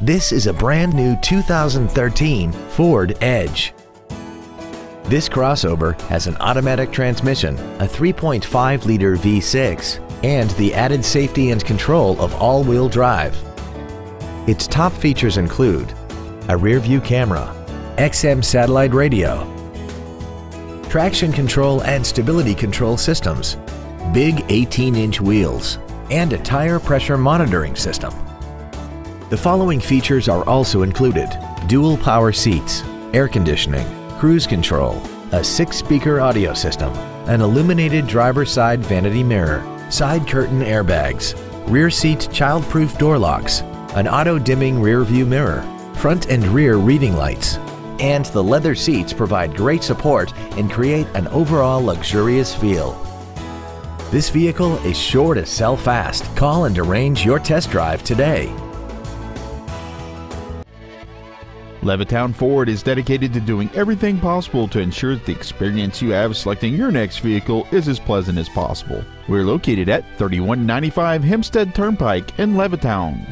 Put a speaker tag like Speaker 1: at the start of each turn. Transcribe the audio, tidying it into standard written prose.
Speaker 1: This is a brand new 2013 Ford Edge. This crossover has an automatic transmission, a 3.5-liter V6, and the added safety and control of all-wheel drive. Its top features include a rear-view camera, XM satellite radio, traction control and stability control systems, big 18-inch wheels, and a tire pressure monitoring system. The following features are also included: dual power seats, air conditioning, cruise control, a 6-speaker audio system, an illuminated driver's side vanity mirror, side curtain airbags, rear seat child-proof door locks, an auto-dimming rear view mirror, front and rear reading lights, and the leather seats provide great support and create an overall luxurious feel. This vehicle is sure to sell fast. Call and arrange your test drive today.
Speaker 2: Levittown Ford is dedicated to doing everything possible to ensure that the experience you have selecting your next vehicle is as pleasant as possible. We're located at 3195 Hempstead Turnpike in Levittown.